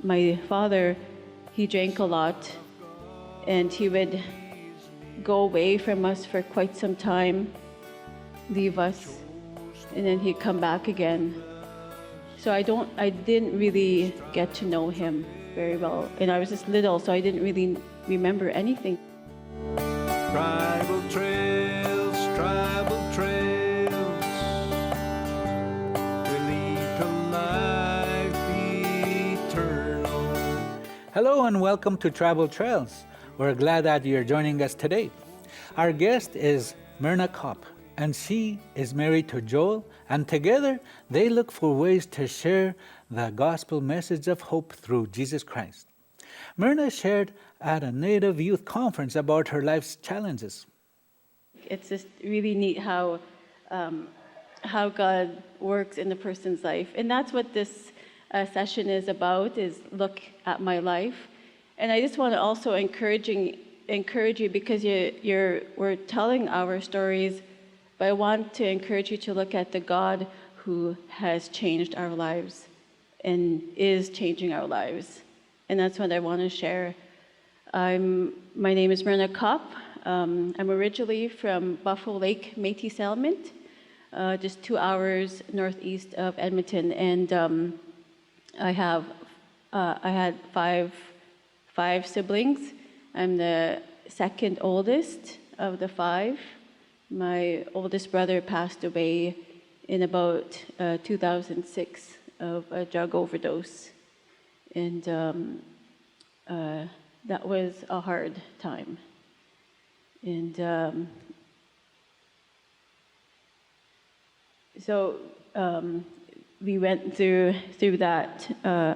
My father, he drank a lot, and he would go away from us for quite some time, leave us, and then he'd come back again. So I didn't really get to know him very well. And I was just little, so I didn't really remember anything. Tribal trails, they lead to life eternal. Hello and welcome to Tribal Trails. We're glad that you're joining us today. Our guest is Myrna Kopp, and she is married to Joel, and together they look for ways to share the gospel message of hope through Jesus Christ. Myrna shared at a Native Youth Conference about her life's challenges. It's just really neat how God works in a person's life. And that's what this session is about, is look at my life. And I just want to also encourage you because we're telling our stories, but I want to encourage you to look at the God who has changed our lives and is changing our lives. And that's what I want to share. My name is Myrna Kopp. I'm originally from Buffalo Lake Métis Settlement, just 2 hours northeast of Edmonton, and I had five siblings. I'm the second oldest of the 5. My oldest brother passed away in about 2006 of a drug overdose, and that was a hard time. And so we went through that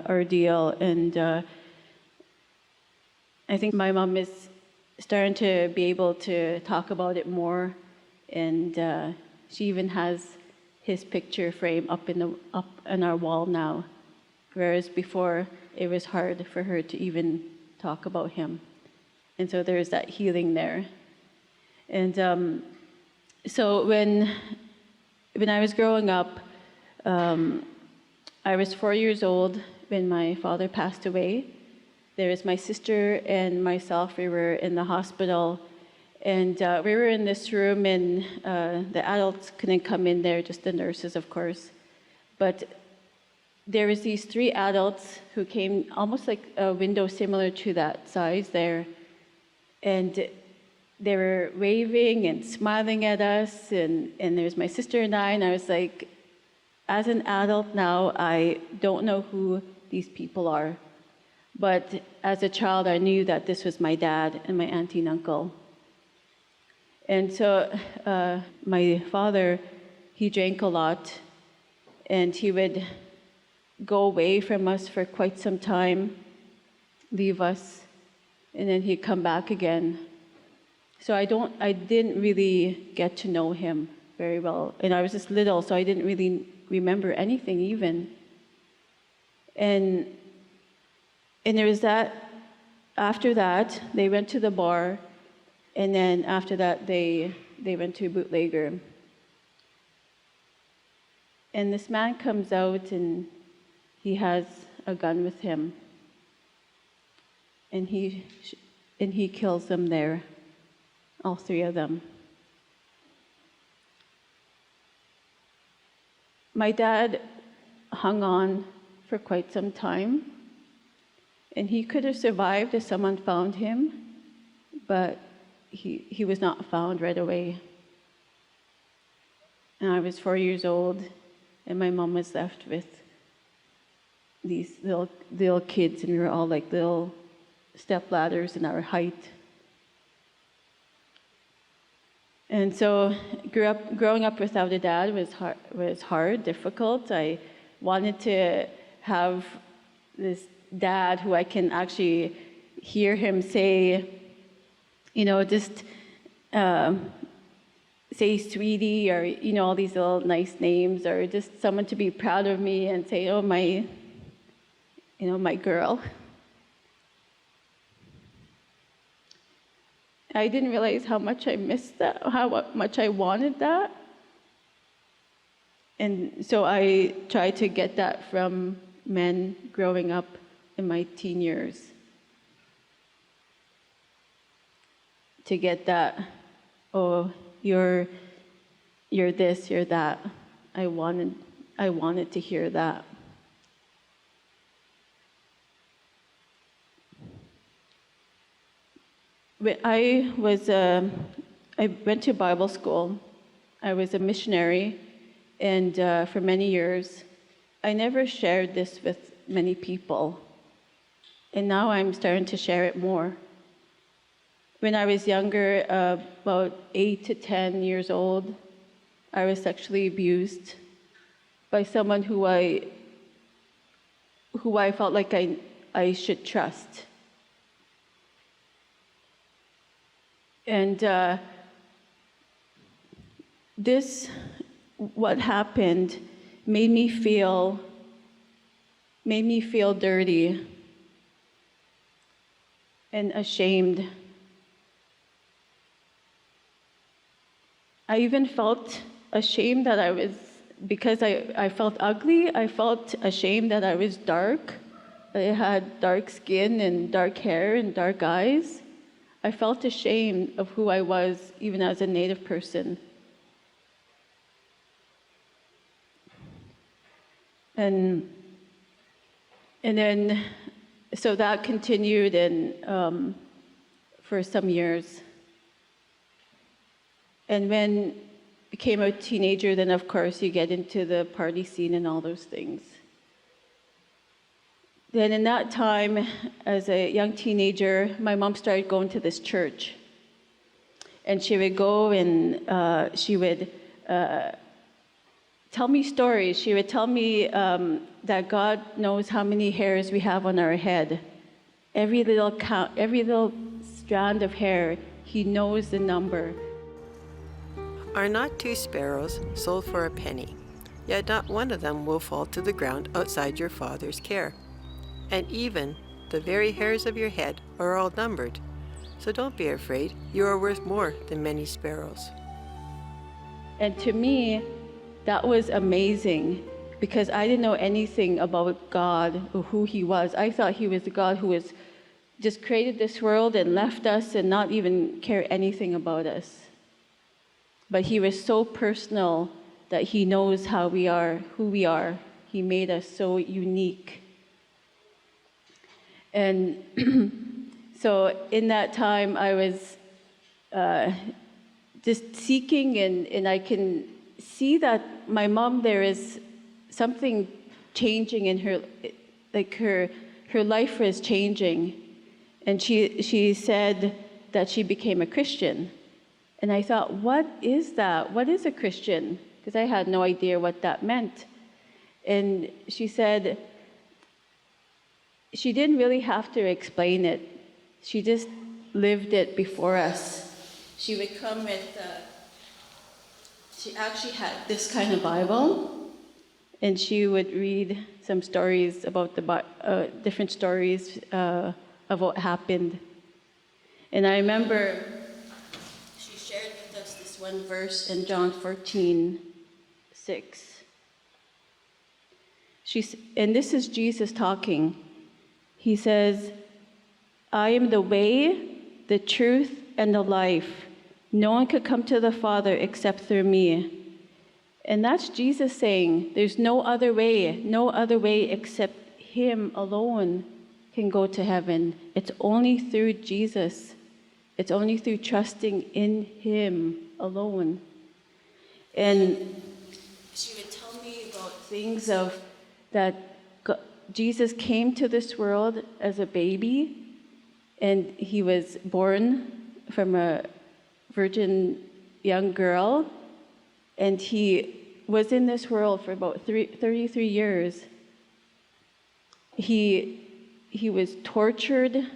ordeal, and I think my mom is starting to be able to talk about it more, and she even has his picture frame up on our wall now, whereas before it was hard for her to even talk about him. And so there's that healing there. And so when I was growing up, I was 4 years old when my father passed away. There was my sister and myself. We were in the hospital, and we were in this room, and the adults couldn't come in there, just the nurses, of course. But there was these 3 adults who came almost like a window similar to that size there, and they were waving and smiling at us, and there's my sister and I was like, as an adult now, I don't know who these people are. But as a child, I knew that this was my dad and my auntie and uncle. And so my father, he drank a lot, and he would go away from us for quite some time, leave us, and then he'd come back again. So I didn't really get to know him very well. And I was just little, so I didn't really remember anything even. And there was that, after that, they went to the bar, and then after that, they went to a bootlegger. And this man comes out, and he has a gun with him. And he kills them there, all 3 of them. My dad hung on for quite some time, and he could have survived if someone found him, but he was not found right away. And I was 4 years old, and my mom was left with these little kids, and we were all like little step ladders in our height. And so growing up without a dad was hard, difficult. I wanted to have this dad who I can actually hear him say, just say sweetie, or, all these little nice names, or just someone to be proud of me and say, oh, my girl. I didn't realize how much I missed that, how much I wanted that. And so I tried to get that from men growing up in my teen years to get that, oh, you're this, you're that. I wanted to hear that. When I went to Bible school. I was a missionary, and for many years, I never shared this with many people. And now I'm starting to share it more. When I was younger, about 8 to 10 years old, I was sexually abused by someone who I felt like I should trust. And what happened made me feel dirty and ashamed. I even felt ashamed that because I felt ugly, I felt ashamed that I was dark. I had dark skin and dark hair and dark eyes. I felt ashamed of who I was, even as a Native person. And then, so that continued for some years. And when I became a teenager, then of course you get into the party scene and all those things. Then in that time, as a young teenager, my mom started going to this church. And she would go and she would tell me stories. She would tell me that God knows how many hairs we have on our head. Every little strand of hair, He knows the number. Are not 2 sparrows sold for a penny? Yet not one of them will fall to the ground outside your Father's care. And even the very hairs of your head are all numbered. So don't be afraid, you are worth more than many sparrows. And to me, that was amazing, because I didn't know anything about God or who He was. I thought He was the God who was just created this world and left us and not even care anything about us. But He was so personal that He knows how we are, who we are. He made us so unique. And so in that time, I was just seeking, and I can see that my mom, there is something changing in her, like her life was changing. And she said that she became a Christian. And I thought, what is that? What is a Christian? Because I had no idea what that meant. And she said, she didn't really have to explain it. She just lived it before us. She would come with, she actually had this kind of Bible, and she would read some stories about different stories of what happened. And I remember she shared with us this one verse in John 14:6. And this is Jesus talking. He says, I am the way, the truth, and the life. No one could come to the Father except through me. And that's Jesus saying, there's no other way except Him alone can go to heaven. It's only through Jesus. It's only through trusting in Him alone. And she would tell me about things of that Jesus came to this world as a baby, and He was born from a virgin young girl, and He was in this world for about 33 years. He was tortured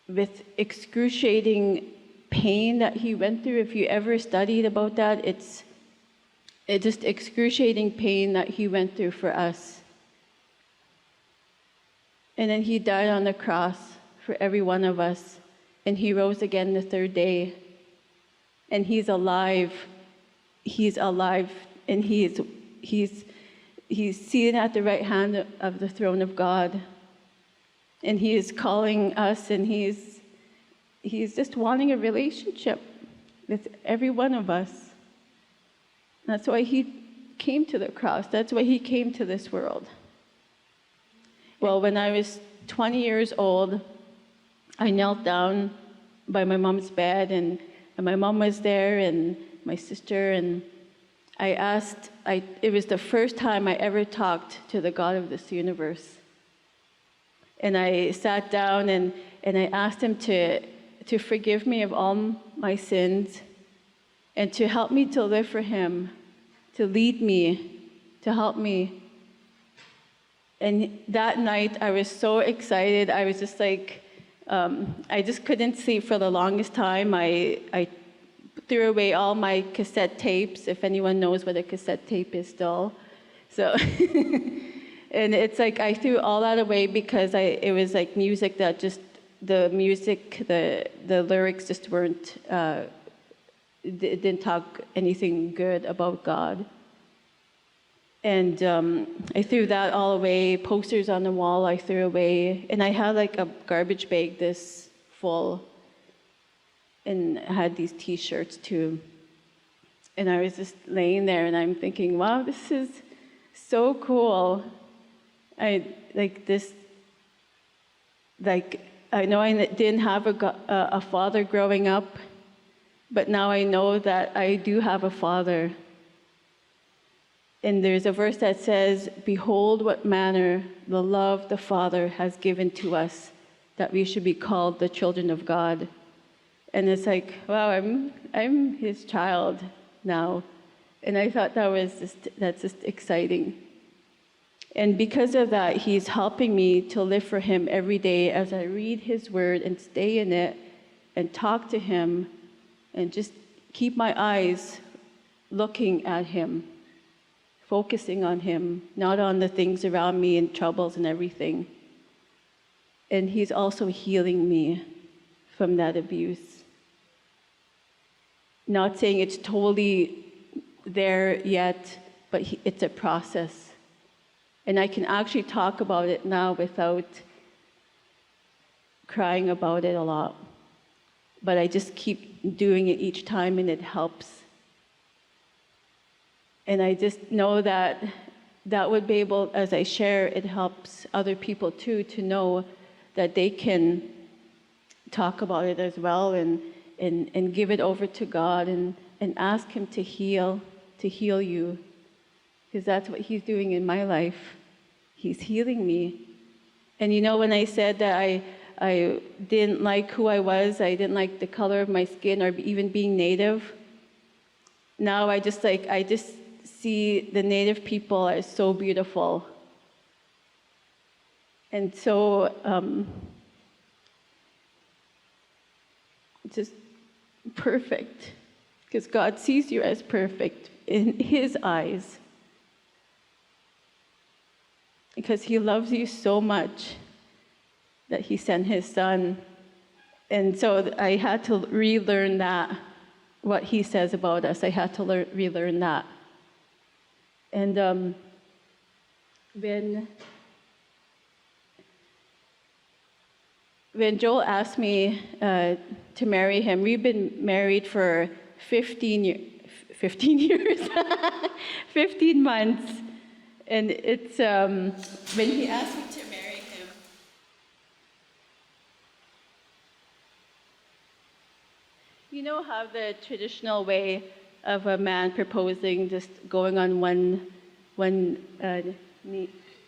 with excruciating pain that He went through. If you ever studied about that, it's just excruciating pain that He went through for us. And then He died on the cross for every one of us. And He rose again the third day. And He's alive. He's alive. And He's he's seated at the right hand of the throne of God. And he is calling us, and he's just wanting a relationship with every one of us. That's why he came to the cross. That's why he came to this world. Well, when I was 20 years old, I knelt down by my mom's bed, and my mom was there, and my sister, and it was the first time I ever talked to the God of this universe. And I sat down and I asked him to forgive me of all my sins and to help me to live for him, to lead me, to help me. And that night I was so excited. I was just like, I just couldn't sleep for the longest time. I threw away all my cassette tapes, if anyone knows what a cassette tape is still. So, and it's like I threw all that away because it was like music that just, the lyrics just weren't, it didn't talk anything good about God. And I threw that all away. Posters on the wall I threw away. And I had like a garbage bag this full, and I had these t-shirts too. And I was just laying there and I'm thinking, wow, this is so cool. I know I didn't have a father growing up, but now I know that I do have a father. And there's a verse that says, behold what manner the love the Father has given to us, that we should be called the children of God. And it's like, wow, I'm his child now. And I thought that's just exciting. And because of that, he's helping me to live for him every day as I read his word and stay in it and talk to him and just keep my eyes looking at him, focusing on him, not on the things around me and troubles and everything. And he's also healing me from that abuse. Not saying it's totally there yet, but it's a process. And I can actually talk about it now without crying about it a lot. But I just keep doing it each time, and it helps. And I just know that would be able, as I share, it helps other people too to know that they can talk about it as well and give it over to God and ask him to heal you. Because that's what he's doing in my life. He's healing me. And you know, when I said that I didn't like who I was, I didn't like the color of my skin or even being Native, now I just see the Native people as so beautiful and so just perfect, because God sees you as perfect in his eyes, because he loves you so much that he sent his son. And so I had to relearn that, what he says about us. I had to relearn that. And when Joel asked me to marry him, we've been married for 15 years, 15 months. And it's, when he asked me to marry him, you know how the traditional way of a man proposing, just going on one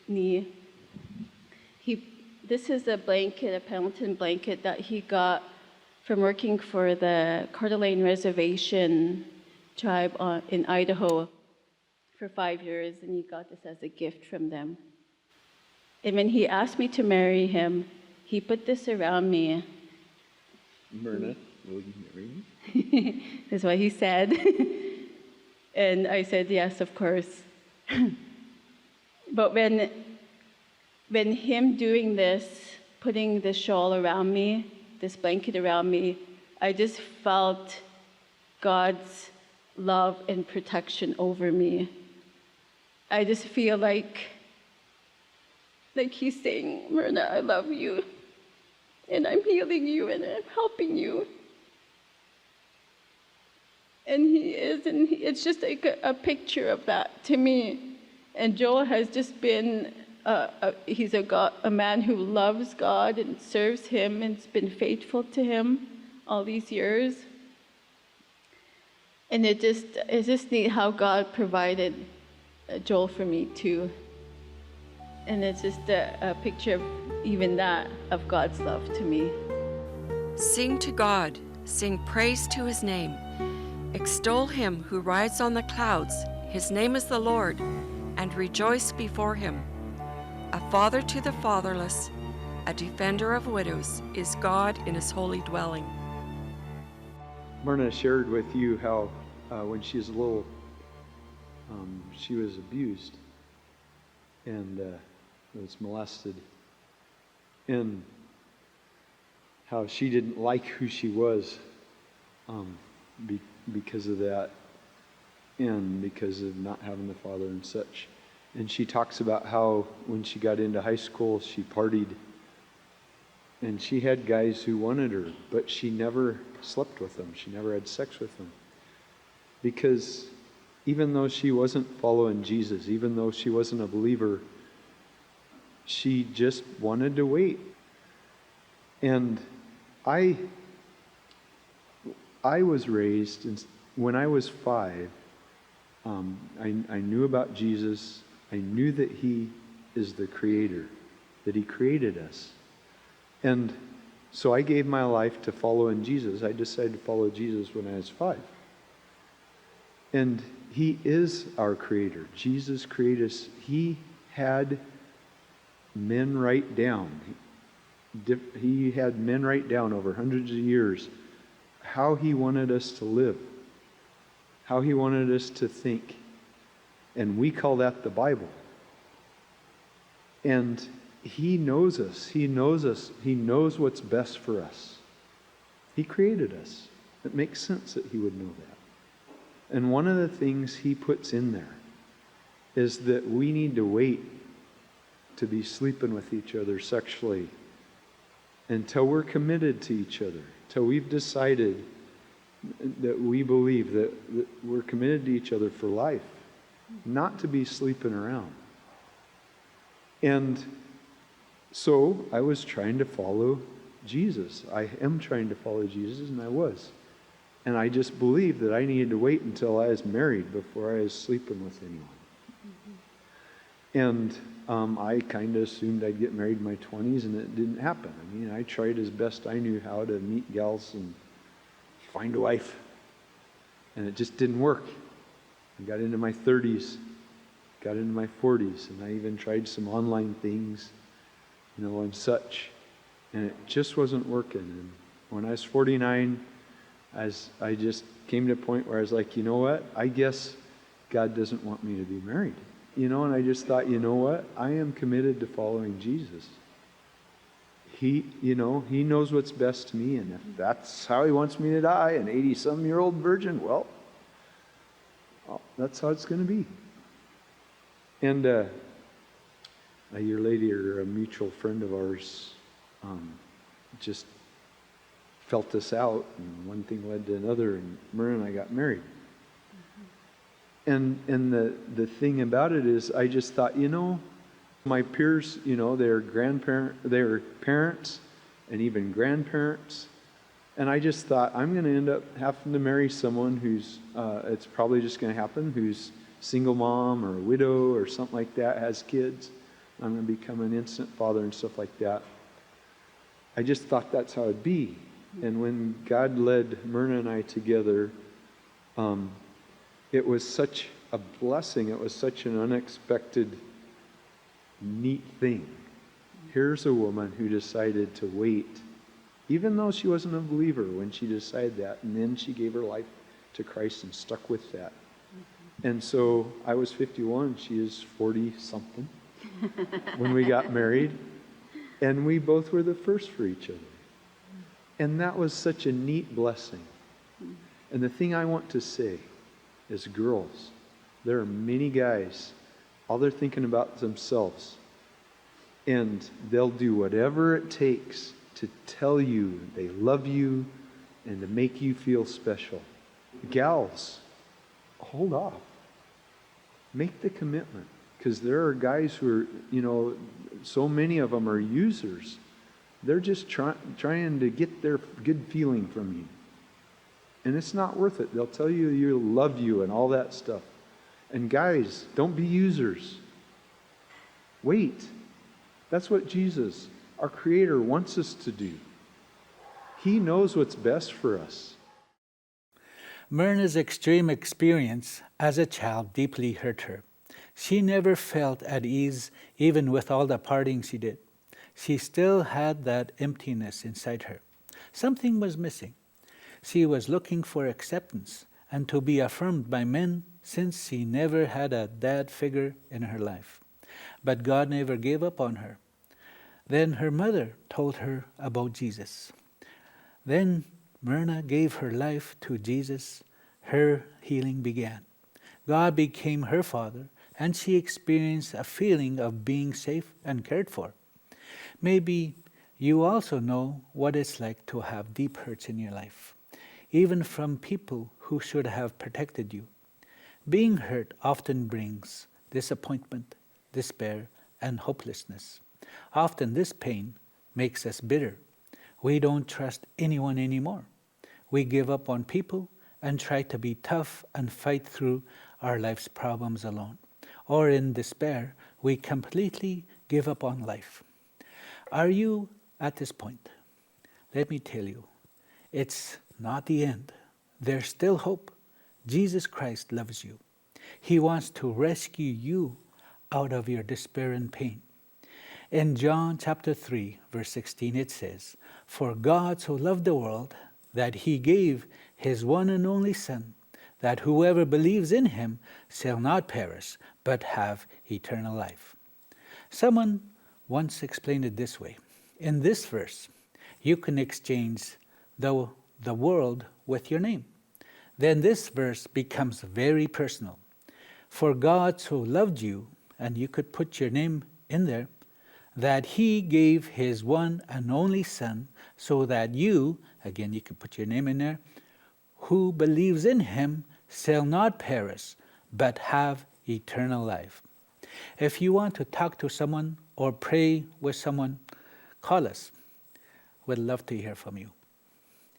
knee. This is a blanket, a Pendleton blanket that he got from working for the Coeur d'Alene Reservation tribe in Idaho for 5 years, and he got this as a gift from them. And when he asked me to marry him, he put this around me. Myrna, will you marry me? That's what he said. And I said, yes, of course. But when him doing this, putting this shawl around me, this blanket around me, I just felt God's love and protection over me. I just feel like he's saying, Myrna, I love you, and I'm healing you, and I'm helping you. And he is, and it's just like a picture of that to me. And Joel has just been, he's a man who loves God and serves him and has been faithful to him all these years. And it's just neat how God provided Joel for me too. And it's just a picture of even that, of God's love to me. Sing to God, sing praise to his name. Extol him who rides on the clouds, his name is the Lord, and rejoice before him. A father to the fatherless, a defender of widows, is God in his holy dwelling. Myrna shared with you how when she was little, she was abused and was molested, and how she didn't like who she was because of that, and because of not having the father and such. And she talks about how when she got into high school, she partied, and she had guys who wanted her, but she never slept with them. She never had sex with them. Because even though she wasn't following Jesus, even though she wasn't a believer, she just wanted to wait. And I was raised, when I was 5, I knew about Jesus. I knew that he is the creator, that he created us. And so I gave my life to following Jesus. I decided to follow Jesus when I was 5. And he is our creator. Jesus created us. He had men write down. He had men write down over hundreds of years how he wanted us to live, how he wanted us to think. And we call that the Bible. And he knows us. He knows us. He knows what's best for us. He created us. It makes sense that he would know that. And one of the things he puts in there is that we need to wait to be sleeping with each other sexually until we're committed to each other, till we've decided that we believe that we're committed to each other for life, not to be sleeping around. And so I was trying to follow Jesus. I am trying to follow Jesus, and I was. And I just believed that I needed to wait until I was married before I was sleeping with anyone. And I kind of assumed I'd get married in my 20s, and it didn't happen. I mean, I tried as best I knew how to meet gals and find a wife. And it just didn't work. I got into my 30s, got into my 40s, and I even tried some online things, and such. And it just wasn't working. And when I was 49, I just came to a point where I was like, you know what? I guess God doesn't want me to be married. And I just thought, you know what? I am committed to following Jesus. He knows what's best to me, and if that's how he wants me to die, an 80-some-year-old virgin, well, that's how it's going to be. And a year later, a mutual friend of ours just felt this out, and one thing led to another, and Myrna and I got married. And the thing about it is, I just thought, my peers, they're parents and even grandparents, and I just thought, I'm going to end up having to marry someone who's, it's probably just going to happen, who's single mom or a widow or something like that, has kids. I'm going to become an instant father and stuff like that. I just thought that's how it'd be. And when God led Myrna and I together, it was such a blessing. It was such an unexpected, neat thing. Here's a woman who decided to wait, even though she wasn't a believer when she decided that, and then she gave her life to Christ and stuck with that. And so I was 51, she is 40-something when we got married, and we both were the first for each other. And that was such a neat blessing. And the thing I want to say is, girls, there are many guys All they're thinking about is themselves. And they'll do whatever it takes to tell you they love you and to make you feel special. Gals, hold off. Make the commitment. Because there are guys who are, so many of them are users. They're just trying to get their good feeling from you. And it's not worth it. They'll tell you you love you and all that stuff. And guys, don't be users. Wait. That's what Jesus, our Creator, wants us to do. He knows what's best for us. Myrna's extreme experience as a child deeply hurt her. She never felt at ease even with all the partying she did. She still had that emptiness inside her. Something was missing. She was looking for acceptance and to be affirmed by men since she never had a dad figure in her life. But God never gave up on her. Then her mother told her about Jesus. Then Myrna gave her life to Jesus. Her healing began. God became her father, and she experienced a feeling of being safe and cared for. Maybe you also know what it's like to have deep hurts in your life, even from people who should have protected you. Being hurt often brings disappointment, despair, and hopelessness. Often this pain makes us bitter. We don't trust anyone anymore. We give up on people and try to be tough and fight through our life's problems alone. Or in despair, we completely give up on life. Are you at this point? Let me tell you, it's not the end. There's still hope. Jesus Christ loves you. He wants to rescue you out of your despair and pain. In John chapter 3, verse 16, it says, "For God so loved the world that he gave his one and only Son, that whoever believes in him shall not perish, but have eternal life." Someone once explained it this way. In this verse, you can exchange the world with your name. Then this verse becomes very personal. For God so loved you, and you could put your name in there, that he gave his one and only Son, so that you, again you could put your name in there, who believes in him shall not perish, but have eternal life. If you want to talk to someone or pray with someone, call us. We'd love to hear from you.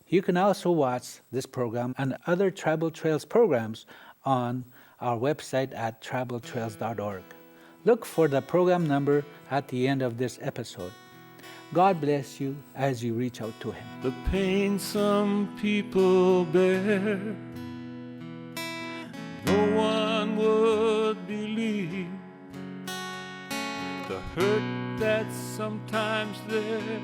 You can also watch this program and other Travel Trails programs on our website at traveltrails.org. Look for the program number at the end of this episode. God bless you as you reach out to him. The pain some people bear, no one would believe. The hurt that's sometimes there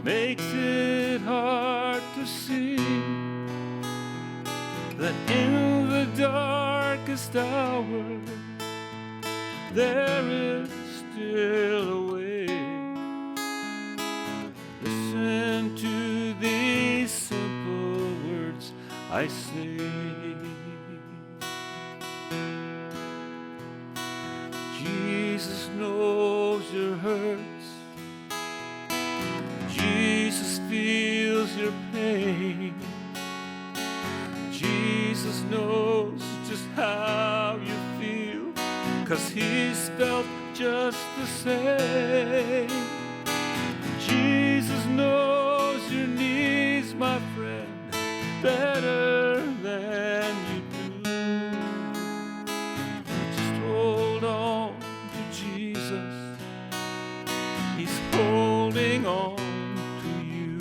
makes it hard to see that in the darkest hour there is still a way. Listen to these simple words I say. Jesus knows your hurts. Jesus feels your pain. Jesus knows just how you feel, 'cause he's felt just the same. Jesus knows your needs, my friend, better than you do. Just hold on to Jesus. He's holding on to you.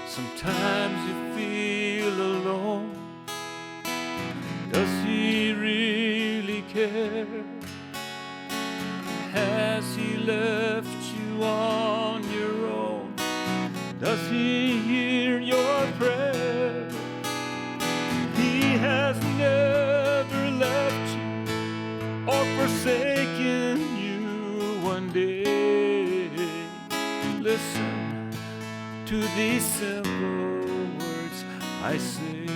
Sometimes you feel alone. Does he really care? Has he left you on your own? Does he hear your prayer? He has never left you or forsaken you one day. Listen to these simple words. I say.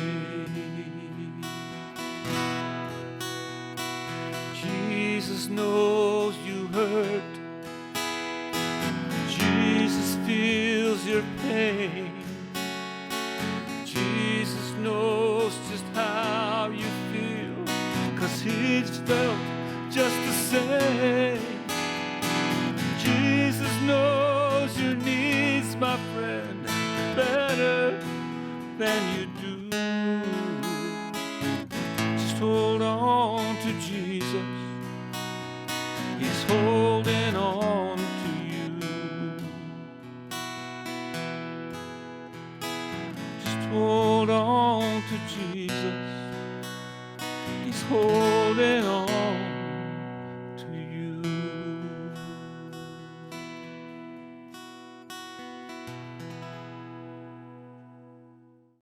Jesus knows you hurt. Jesus feels your pain. Jesus knows just how you feel, 'cause he's felt just the same. Jesus knows your needs, my friend, better than you do. Just hold on to Jesus. He's holding on to you. Just hold on to Jesus. He's holding on